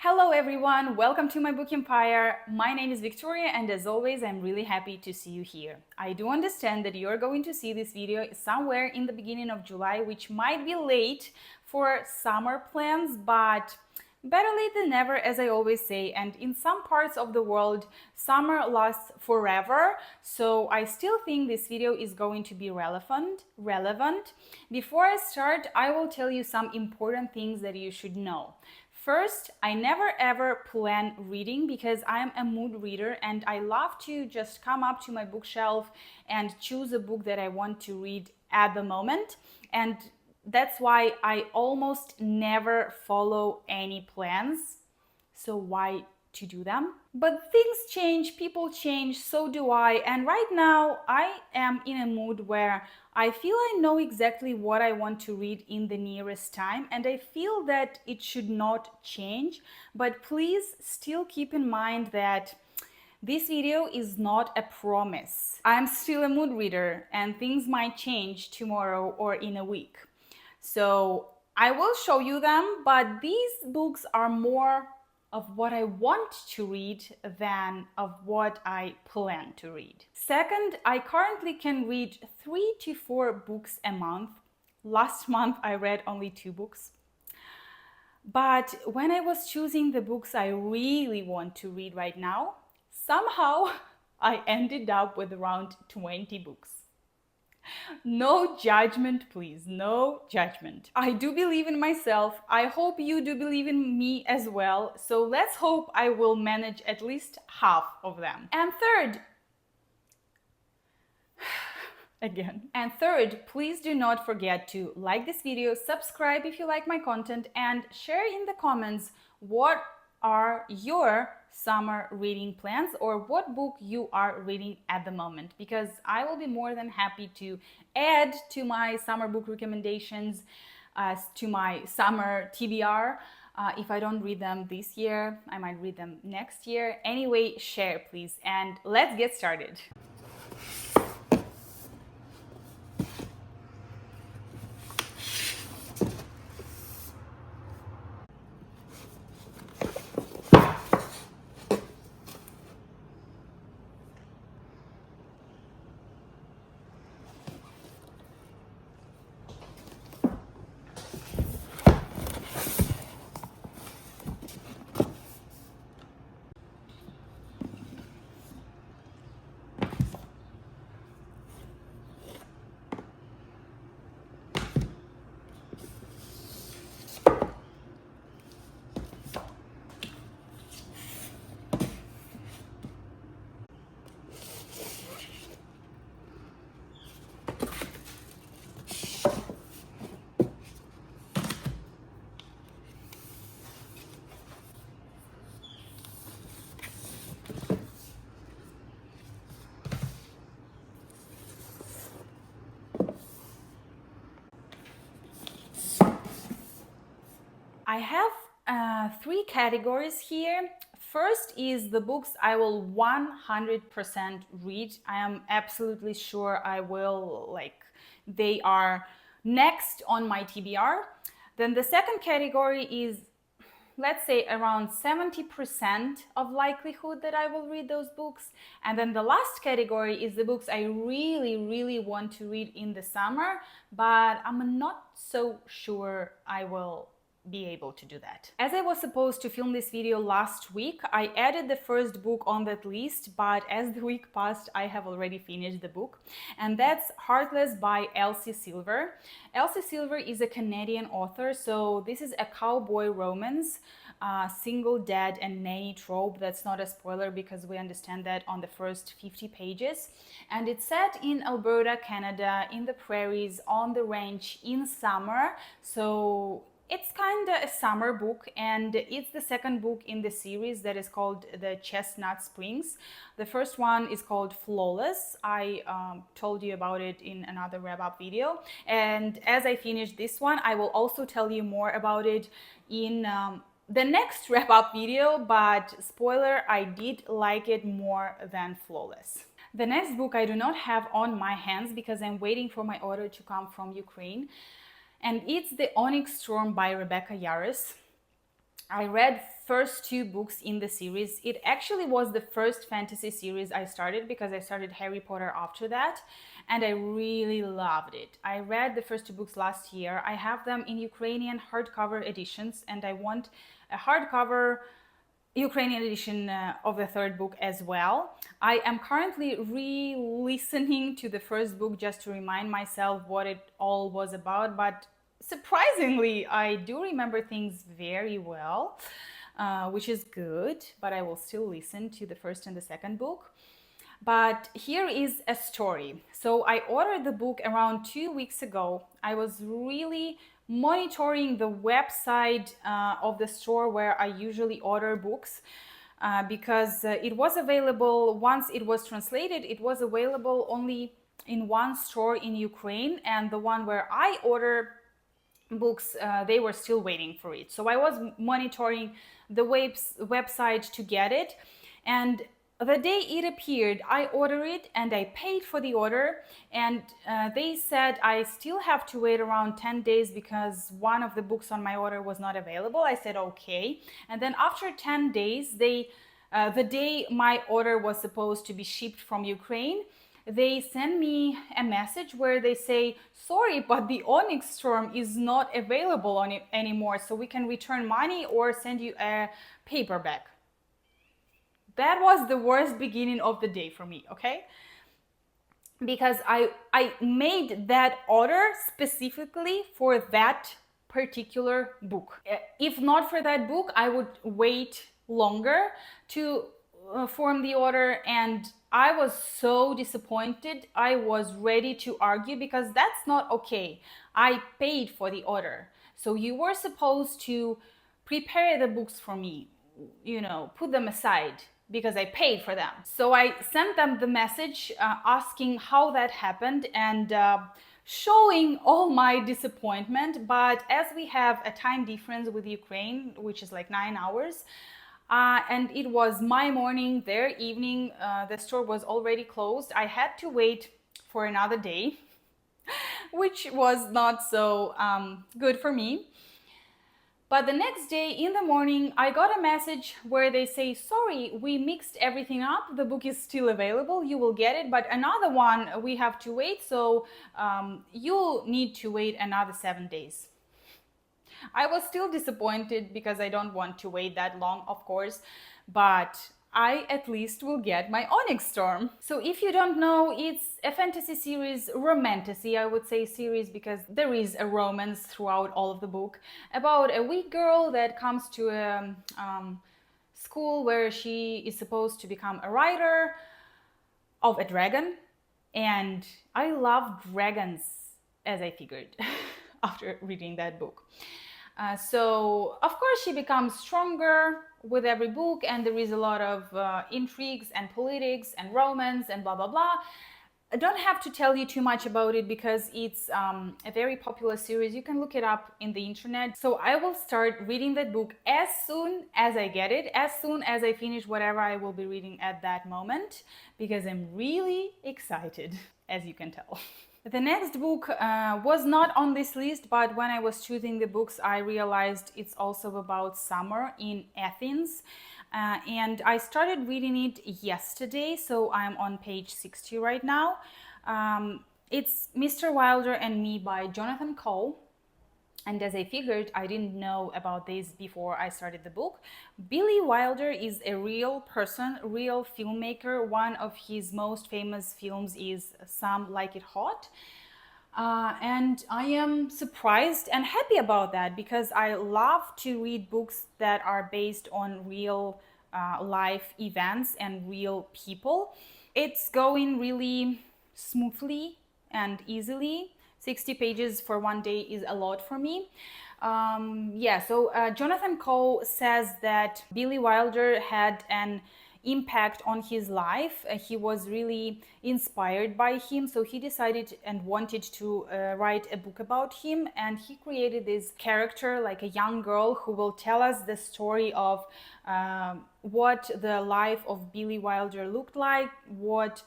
Hello everyone, welcome to my book empire. My name is Victoria and as always I'm really happy to see you here. I do understand that you're going to see this video somewhere in the beginning of July, which might be late for summer plans, but better late than never, as I always say. And in some parts of the world summer lasts forever, so I still think this video is going to be relevant. Before I start, I will tell you some important things that you should know. First, I never ever plan reading because I'm a mood reader and I love to just come up to my bookshelf and choose a book that I want to read at the moment. And that's why I almost never follow any plans. So why to do them? But things change, people change, so do I. And right now I am in a mood where I feel I know exactly what I want to read in the nearest time, and I feel that it should not change. But please still keep in mind that this video is not a promise. I'm still a mood reader and things might change tomorrow or in a week. So I will show you them, but these books are more of what I want to read than of what I plan to read. Second, I currently can read 3 to 4 books a month. Last month I read only 2 books. But when I was choosing the books I really want to read right now, somehow I ended up with around 20 books. No judgment, please, no judgment. I do believe in myself. I hope you do believe in me as well. So let's hope I will manage at least half of them. And third, please do not forget to like this video, subscribe if you like my content, and share in the comments what are your summer reading plans or what book you are reading at the moment, because I will be more than happy to add to my summer book recommendations, to my summer TBR. If I don't read them this year, I might read them next year. Anyway, share please, and let's get started. I have 3 categories here. First is the books I will 100% read. I am absolutely sure I will, they are next on my TBR. Then the second category is, let's say, around 70% of likelihood that I will read those books. And then the last category is the books I really want to read in the summer, but I'm not so sure I will be able to do that. As I was supposed to film this video last week, I added the first book on that list, but as the week passed, I have already finished the book, and that's Heartless by Elsie Silver. Elsie Silver is a Canadian author, so this is a cowboy romance, single dad and nanny trope. That's not a spoiler because we understand that on the first 50 pages. And it's set in Alberta, Canada, in the prairies, on the ranch, in summer. So it's kind of a summer book, and it's the second book in the series that is called The Chestnut Springs. The first one is called Flawless. I told you about it in another wrap-up video. And as I finish this one, I will also tell you more about it in the next wrap-up video, but spoiler, I did like it more than Flawless. The next book I do not have on my hands because I'm waiting for my order to come from Ukraine. And it's the Onyx Storm by Rebecca Yarros. I read first two books in the series. It actually was the first fantasy series I started because I started Harry Potter after that, and I really loved it. I read the first two books last year. I have them in Ukrainian hardcover editions, and I want a hardcover Ukrainian edition of the third book as well. I am currently re-listening to the first book just to remind myself what it all was about, but surprisingly, I do remember things very well, which is good, but I will still listen to the first and the second book. But here is a story. So I ordered the book around 2 weeks ago. I was really monitoring the website of the store where I usually order books because it was available. Once it was translated, it was available only in one store in Ukraine, and the one where I order books, they were still waiting for it. So I was monitoring the website to get it, and the day it appeared, I ordered it and I paid for the order, and they said I still have to wait around 10 days because one of the books on my order was not available. I said okay, and then after 10 days, the day my order was supposed to be shipped from Ukraine, they send me a message where they say, sorry, but the Onyx Storm is not available on it anymore, so we can return money or send you a paperback. That was the worst beginning of the day for me, okay? Because I made that order specifically for that particular book. If not for that book, I would wait longer to form the order, and I was so disappointed. I was ready to argue because that's not okay. I paid for the order. So you were supposed to prepare the books for me, put them aside because I paid for them. So I sent them the message asking how that happened and showing all my disappointment. But as we have a time difference with Ukraine, which is like 9 hours, and it was my morning, their evening, the store was already closed. I had to wait for another day, which was not so good for me. But the next day in the morning, I got a message where they say, sorry, we mixed everything up. The book is still available. You will get it. But another one, we have to wait. So you'll need to wait another 7 days. I was still disappointed because I don't want to wait that long, of course. But I at least will get my Onyx Storm. So if you don't know, it's a fantasy series, romantasy, I would say series, because there is a romance throughout all of the book, about a weak girl that comes to a school where she is supposed to become a rider of a dragon. And I love dragons, as I figured after reading that book. So of course she becomes stronger with every book, and there is a lot of intrigues and politics and romance and blah blah blah. I don't have to tell you too much about it because it's a very popular series. You can look it up in the internet. So I will start reading that book as soon as I get it, as soon as I finish whatever I will be reading at that moment, because I'm really excited, as you can tell. The next book was not on this list, but when I was choosing the books, I realized it's also about summer in Athens. And I started reading it yesterday, so I'm on page 60 right now. It's Mr. Wilder and Me by Jonathan Coe. And as I figured, I didn't know about this before I started the book. Billy Wilder is a real person, real filmmaker. One of his most famous films is Some Like It Hot. And I am surprised and happy about that because I love to read books that are based on real life events and real people. It's going really smoothly and easily. 60 pages for one day is a lot for me. So Jonathan Coe says that Billy Wilder had an impact on his life. He was really inspired by him, so he decided and wanted to write a book about him, and he created this character, like a young girl, who will tell us the story of what the life of Billy Wilder looked like, what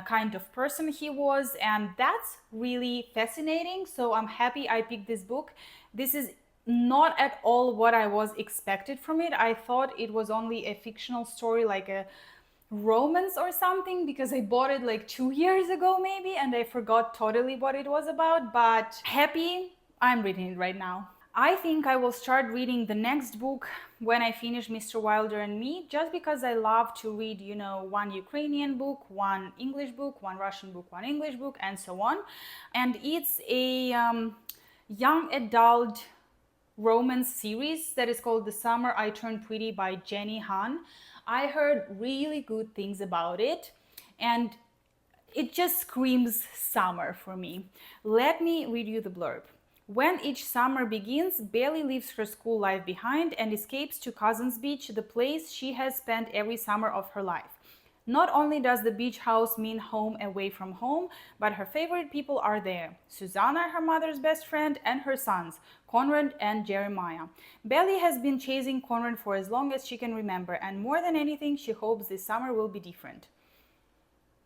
kind of person he was, and that's really fascinating. So I'm happy I picked this book. This is not at all what I was expected from it. I thought it was only a fictional story, like a romance or something, because I bought it like 2 years ago maybe, and I forgot totally what it was about. But happy I'm reading it right now. I think I will start reading the next book when I finish Mr. Wilder and Me, just because I love to read, you know, one Ukrainian book, one English book, one Russian book, one English book, and so on. And it's a young adult romance series that is called The Summer I Turned Pretty by Jenny Han. I heard really good things about it, and it just screams summer for me. Let me read you the blurb. When each summer begins, Bailey leaves her school life behind and escapes to Cousins Beach, the place she has spent every summer of her life. Not only does the beach house mean home away from home, but her favorite people are there. Susanna, her mother's best friend, and her sons, Conrad and Jeremiah. Bailey has been chasing Conrad for as long as she can remember, and more than anything, she hopes this summer will be different.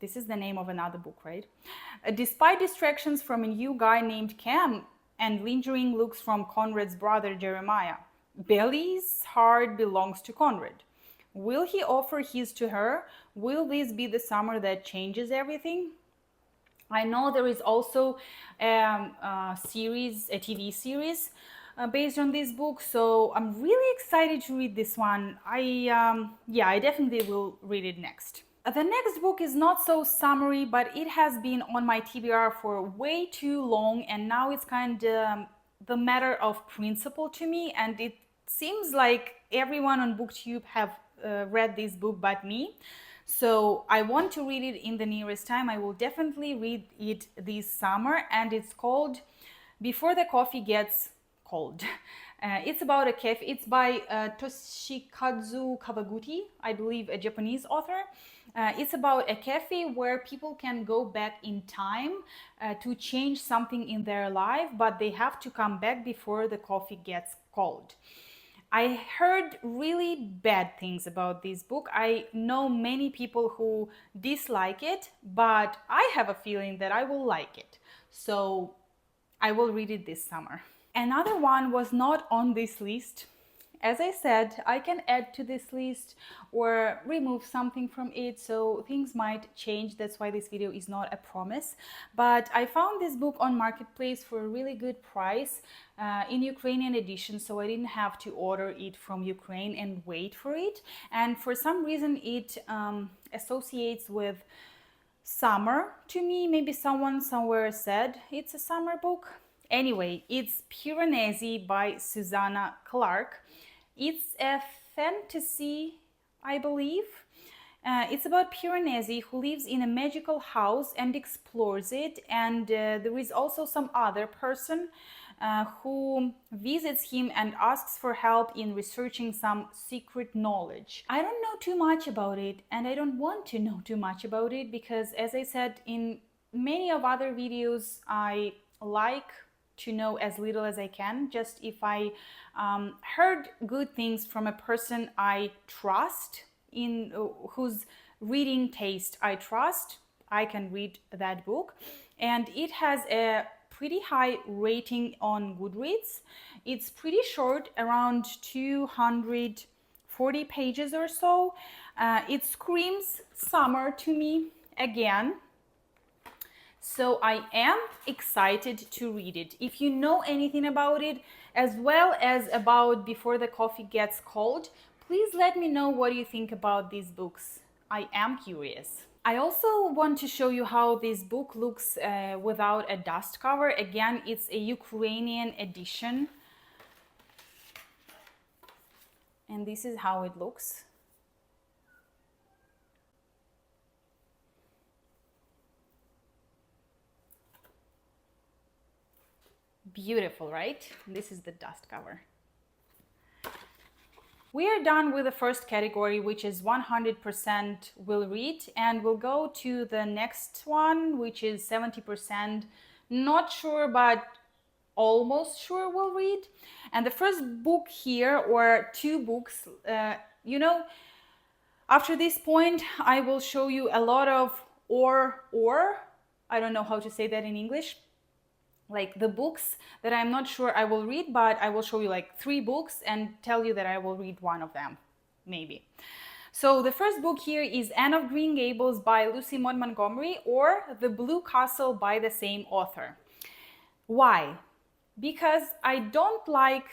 This is the name of another book, right? Despite distractions from a new guy named Cam and lingering looks from Conrad's brother Jeremiah, Bailey's heart belongs to Conrad. Will he offer his to her? Will this be the summer that changes everything? I know there is also a TV series based on this book, so I'm really excited to read this one. I definitely will read it next. The next book is not so summery, but it has been on my TBR for way too long, and now it's kind of the matter of principle to me, and it seems like everyone on BookTube have read this book but me. So I want to read it in the nearest time. I will definitely read it this summer, and it's called Before the Coffee Gets Cold. It's about a cafe. It's by Toshikazu Kawaguchi, I believe a Japanese author. It's about a cafe where people can go back in time to change something in their life, but they have to come back before the coffee gets cold. I heard really bad things about this book. I know many people who dislike it, but I have a feeling that I will like it. So I will read it this summer. Another one was not on this list. As I said, I can add to this list or remove something from it, so things might change. That's why this video is not a promise. But I found this book on Marketplace for a really good price in Ukrainian edition, so I didn't have to order it from Ukraine and wait for it. And for some reason, it associates with summer to me. Maybe someone somewhere said it's a summer book. Anyway, it's Piranesi by Susanna Clark. It's a fantasy, I believe. It's about Piranesi, who lives in a magical house and explores it, and there is also some other person who visits him and asks for help in researching some secret knowledge. I don't know too much about it, and I don't want to know too much about it, because as I said in many of other videos, I like to know as little as I can. Just if I heard good things from a person I trust, in whose reading taste I trust, I can read that book. And it has a pretty high rating on Goodreads. It's pretty short, around 240 pages or so. It screams summer to me again. So I am excited to read it. If you know anything about it, as well as about Before the Coffee Gets Cold, please let me know what you think about these books. I am curious. I also want to show you how this book looks without a dust cover. Again, it's a Ukrainian edition. And this is how it looks. Beautiful, right? This is the dust cover. We are done with the first category, which is 100% will read, and we'll go to the next one, which is 70% not sure, but almost sure will read. And the first book here, or two books, after this point, I will show you a lot of or, I don't know how to say that in English. like the books that I'm not sure I will read, but I will show you like 3 books and tell you that I will read one of them, maybe. So the first book here is Anne of Green Gables by Lucy Maud Montgomery, or The Blue Castle by the same author. Why? Because I don't like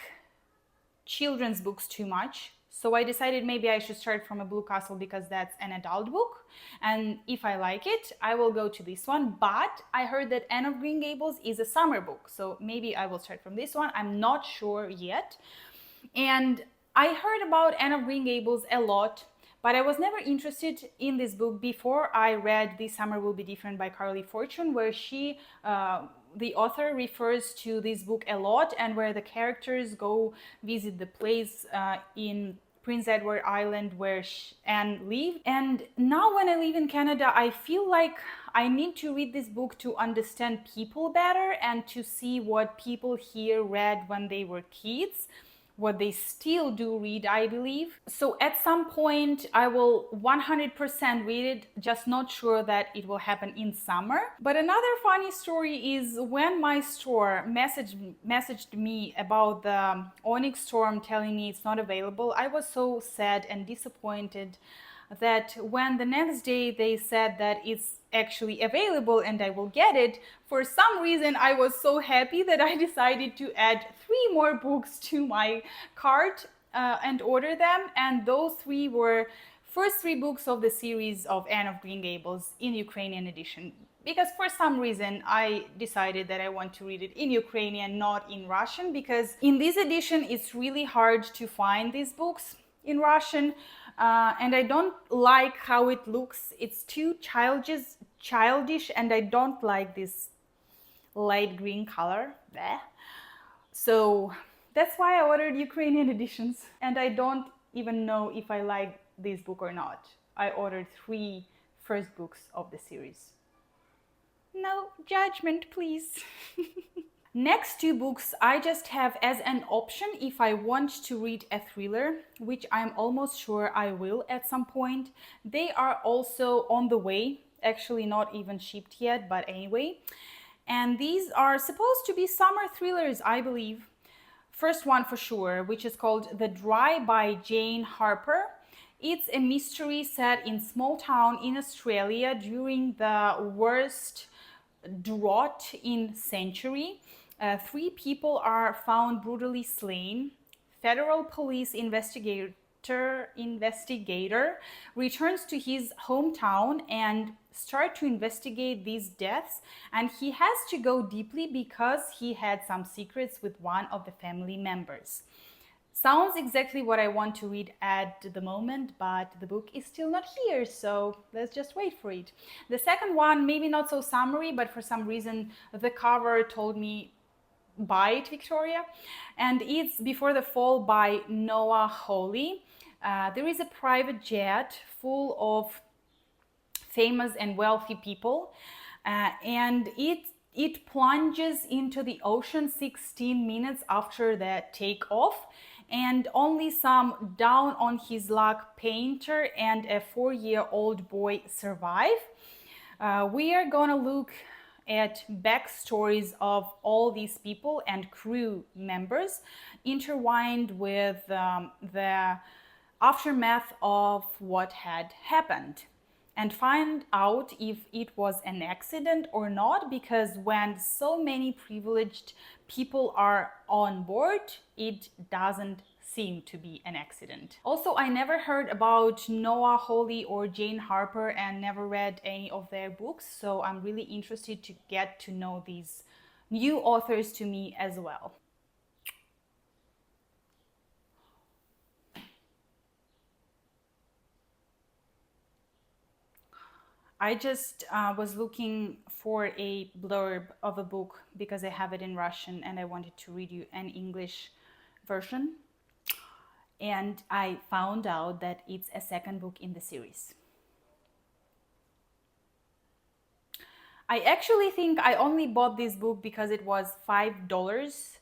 children's books too much. So I decided maybe I should start from A Blue Castle because that's an adult book. And if I like it, I will go to this one. But I heard that Anne of Green Gables is a summer book. So maybe I will start from this one. I'm not sure yet. And I heard about Anne of Green Gables a lot, but I was never interested in this book before I read This Summer Will Be Different by Carly Fortune, where the author refers to this book a lot, and where the characters go visit the place in Prince Edward Island where Anne lived. And now when I live in Canada, I feel like I need to read this book to understand people better and to see what people here read when they were kids, what they still do read, I believe. So at some point I will 100% read it, just not sure that it will happen in summer. But another funny story is when my store messaged me about the Onyx Storm telling me it's not available, I was so sad and disappointed that when the next day they said that it's actually available and I will get it, for some reason I was so happy that I decided to add 3 more books to my cart and order them. And those 3 were first 3 books of the series of Anne of Green Gables in Ukrainian edition, because for some reason I decided that I want to read it in Ukrainian, not in Russian, because in this edition it's really hard to find these books in Russian. And I don't like how it looks. It's too childish, and I don't like this light green color. Bleh. So that's why I ordered Ukrainian editions, and I don't even know if I like this book or not. I ordered 3 first books of the series. No judgment, please. Next 2 books I just have as an option if I want to read a thriller, which I'm almost sure I will at some point. They are also on the way, actually not even shipped yet, but anyway. And these are supposed to be summer thrillers, I believe. First one for sure, which is called The Dry by Jane Harper. It's a mystery set in small town in Australia during the worst drought in century. 3 people are found brutally slain. Federal police investigator returns to his hometown and start to investigate these deaths, and he has to go deeply because he had some secrets with one of the family members. Sounds exactly what I want to read at the moment, but the book is still not here, so let's just wait for it. The second one, maybe not so summery, but for some reason the cover told me buy it, Victoria, and it's Before the Fall by Noah Hawley. There is a private jet full of famous and wealthy people, and it plunges into the ocean 16 minutes after the takeoff, and only some down on his luck painter and a 4-year-old boy survive. We are gonna look at backstories of all these people and crew members intertwined with the aftermath of what had happened, and find out if it was an accident or not, because when so many privileged people are on board, it doesn't seem to be an accident. Also, I never heard about Noah Hawley or Jane Harper and never read any of their books, so I'm really interested to get to know these new authors to me as well. I just was looking for a blurb of a book because I have it in Russian and I wanted to read you an English version. And I found out that it's a second book in the series. I actually think I only bought this book because it was $5.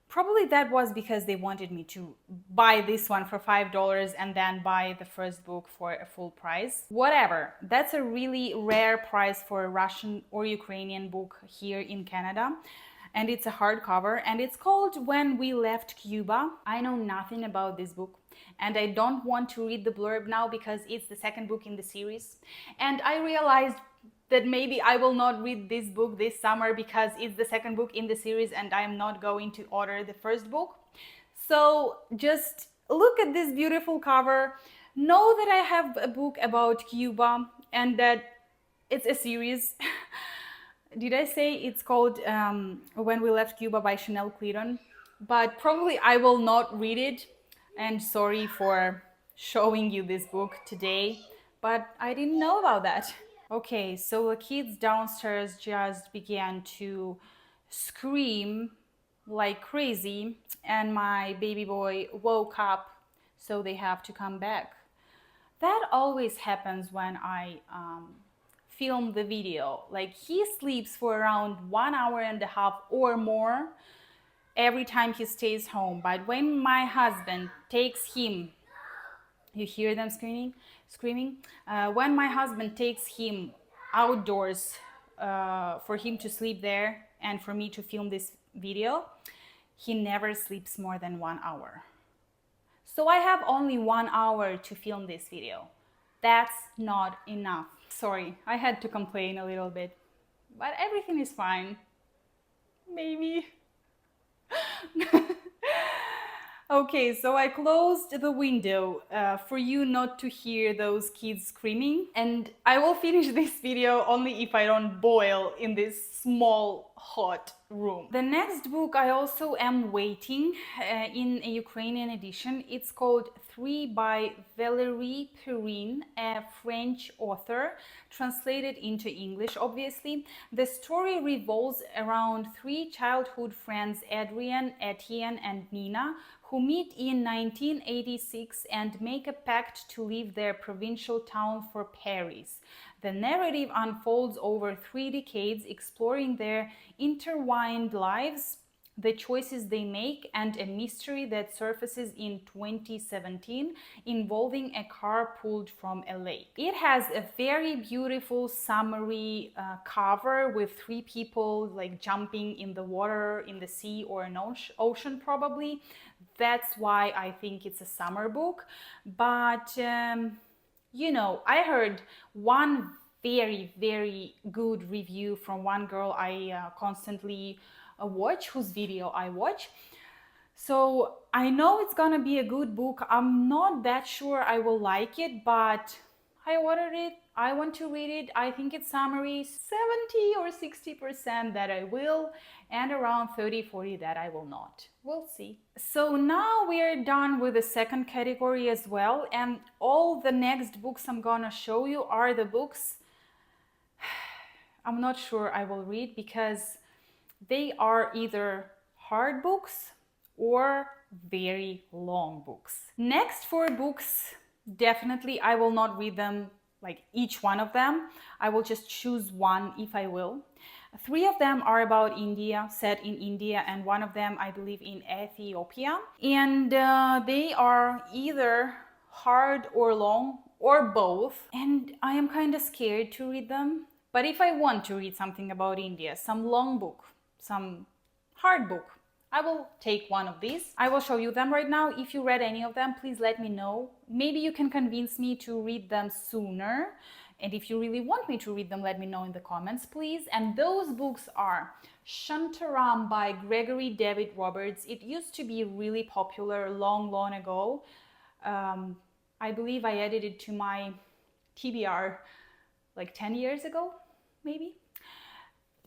Probably that was because they wanted me to buy this one for $5 and then buy the first book for a full price. Whatever, that's a really rare price for a Russian or Ukrainian book here in Canada. and it's a hardcover, and it's called When We Left Cuba. I know nothing about this book, and I don't want to read the blurb now because it's the second book in the series. And I realized that maybe I will not read this book this summer because it's the second book in the series and I am not going to order the first book. So just look at this beautiful cover. Know that I have a book about Cuba and that it's a series. Did I say it's called When We Left Cuba by Chanel Cleaton? But probably I will not read it. And sorry for showing you this book today, but I didn't know about that. Okay, so the kids downstairs just began to scream like crazy, and my baby boy woke up, so they have to come back. That always happens when I film the video. Like, he sleeps for around 1.5 hours or more every time he stays home. But when my husband takes him, you hear them screaming? When my husband takes him outdoors for him to sleep there and for me to film this video, he never sleeps more than 1 hour. So I have only 1 hour to film this video. That's not enough. Sorry, I had to complain a little bit, but everything is fine. Maybe. Okay, so I closed the window for you not to hear those kids screaming, and I will finish this video only if I don't boil in this small hot room. The next book I also am waiting in a Ukrainian edition. It's called 3 by Valérie Perrine, a French author, translated into English obviously. The story revolves around 3 childhood friends, Adrian, Etienne and Nina, who meet in 1986 and make a pact to leave their provincial town for Paris. The narrative unfolds over 3 decades, exploring their intertwined lives, the choices they make, and a mystery that surfaces in 2017 involving a car pulled from a lake. It has a very beautiful summery cover with 3 people like jumping in the water, in the sea or an ocean probably. That's why I think it's a summer book. But you know, I heard one very good review from one girl I constantly watch, whose video I watch. So I know it's gonna be a good book. I'm not that sure I will like it, but I ordered it. I want to read it. I think it's summary 70 or 60% that I will, and around 30-40 that I will not. We'll see. So now we are done with the second category as well, and all the next books I'm gonna show you are the books I'm not sure I will read because they are either hard books or very long books. Next 4 books, definitely I will not read them, like each one of them. I will just choose one if I will. 3 of them are about India, set in India, and one of them I believe in Ethiopia. And they are either hard or long or both. And I am kind of scared to read them. But if I want to read something about India, some long book, some hard book, I will take one of these. I will show you them right now. If you read any of them, please let me know. Maybe you can convince me to read them sooner. And if you really want me to read them, let me know in the comments, please. And those books are Shantaram by Gregory David Roberts. It used to be really popular long ago. I believe I added it to my TBR like 10 years ago, maybe.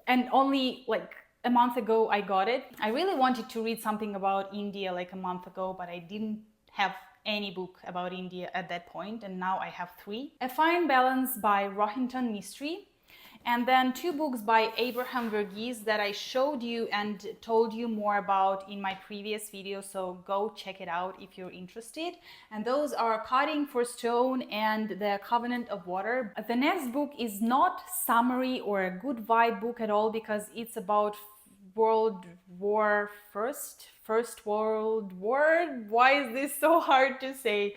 And only like a month ago I got it. I really wanted to read something about India like a month ago, but I didn't have any book about India at that point, and now I have 3. A Fine Balance by Rohinton Mistry, and then 2 books by Abraham Verghese that I showed you and told you more about in my previous video, so go check it out if you're interested. And those are Cutting for Stone and The Covenant of Water. The next book is not summary or a good vibe book at all because it's about World War First World War. Why is this so hard to say?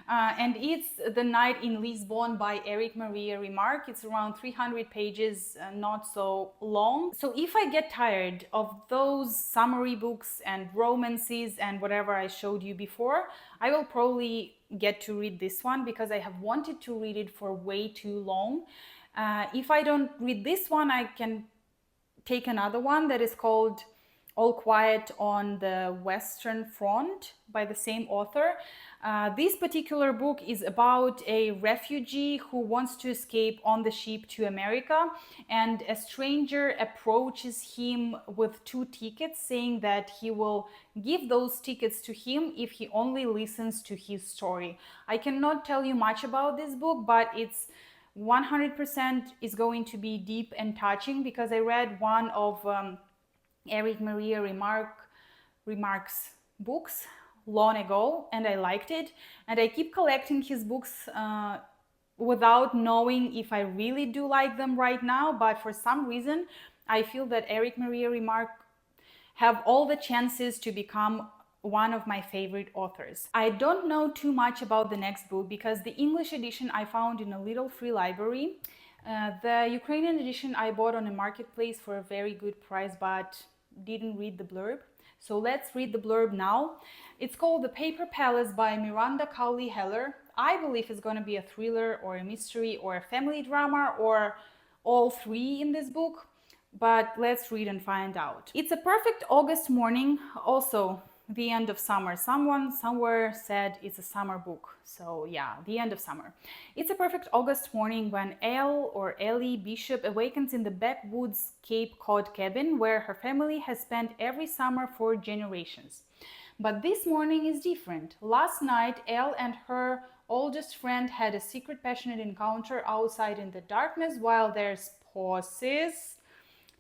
And it's The Night in Lisbon by Eric Maria Remarque. It's around 300 pages, not so long. So if I get tired of those summary books and romances and whatever I showed you before, I will probably get to read this one because I have wanted to read it for way too long. If I don't read this one, I can take another one that is called All Quiet on the Western Front by the same author. This particular book is about a refugee who wants to escape on the ship to America, and a stranger approaches him with 2 tickets, saying that he will give those tickets to him if he only listens to his story. I cannot tell you much about this book, but it's 100% is going to be deep and touching because I read one of Eric Maria Remarque's books long ago and I liked it, and I keep collecting his books without knowing if I really do like them right now, but for some reason I feel that Eric Maria Remarque have all the chances to become one of my favorite authors. I don't know too much about the next book because the English edition I found in a little free library. The Ukrainian edition I bought on a marketplace for a very good price, but didn't read the blurb. So let's read the blurb now. It's called The Paper Palace by Miranda Cowley Heller. I believe it's going to be a thriller or a mystery or a family drama or all 3 in this book, but let's read and find out. It's a perfect August morning, also the end of summer. Someone somewhere said it's a summer book. So yeah, the end of summer. It's a perfect August morning when Elle or Ellie Bishop awakens in the backwoods Cape Cod cabin where her family has spent every summer for generations. But this morning is different. Last night, Elle and her oldest friend had a secret passionate encounter outside in the darkness while their spouses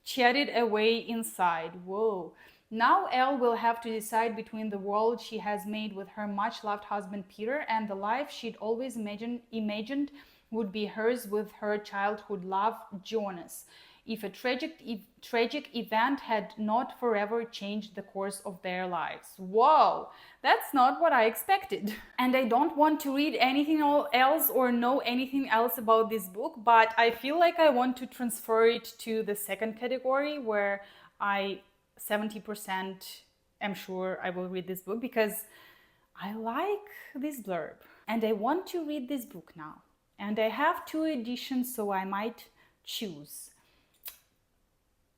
chatted away inside. Whoa. Now Elle will have to decide between the world she has made with her much-loved husband Peter and the life she'd always imagined would be hers with her childhood love, Jonas, if a tragic event had not forever changed the course of their lives. Whoa, that's not what I expected. And I don't want to read anything else or know anything else about this book, but I feel like I want to transfer it to the second category where I 70% am sure I will read this book because I like this blurb and I want to read this book now. And I have 2 editions, so I might choose.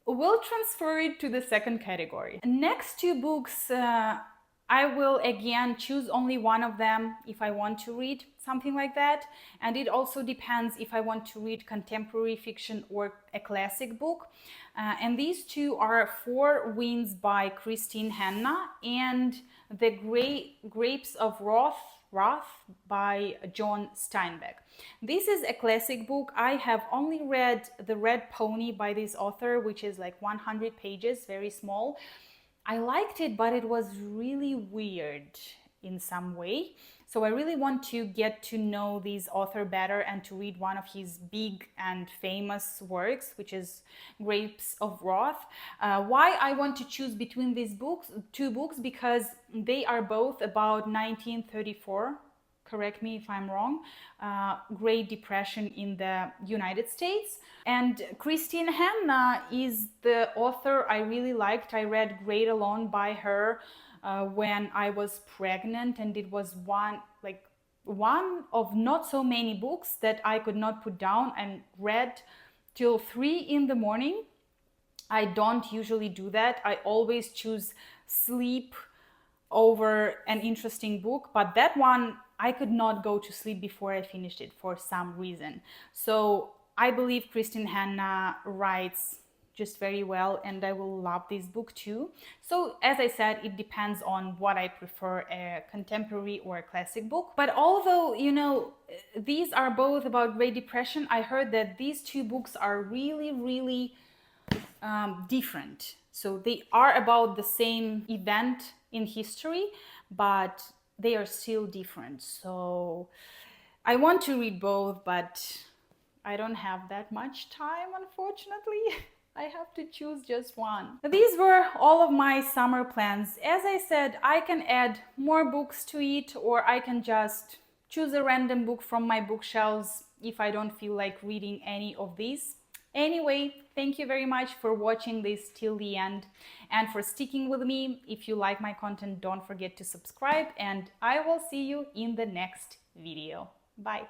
We'll transfer it to the second category. Next 2 books, I will again choose only one of them if I want to read something like that. And it also depends if I want to read contemporary fiction or a classic book. And these 2 are 4 Winds by Christine Hanna and The Grapes of Wrath by John Steinbeck. This is a classic book. I have only read The Red Pony by this author, which is like 100 pages, very small. I liked it, but it was really weird in some way. So I really want to get to know this author better and to read one of his big and famous works, which is Grapes of Wrath. Why I want to choose between these 2 books? Because they are both about 1934. Correct me if I'm wrong, Great Depression in the United States. And Christine Hanna is the author I really liked. I read Great Alone by her when I was pregnant, and it was one of not so many books that I could not put down and read till 3 in the morning. I don't usually do that. I always choose sleep over an interesting book, but that one I could not go to sleep before I finished it for some reason. So I believe Christine Hanna writes just very well, and I will love this book too. So as I said, it depends on what I prefer, a contemporary or a classic book. But although, you know, these are both about Great Depression, I heard that these 2 books are really different. So they are about the same event in history, but they are still different. So I want to read both, but I don't have that much time, unfortunately. I have to choose just one. These were all of my summer plans. As I said, I can add more books to it, or I can just choose a random book from my bookshelves if I don't feel like reading any of these. Anyway, thank you very much for watching this till the end and for sticking with me. If you like my content, don't forget to subscribe, and I will see you in the next video. Bye.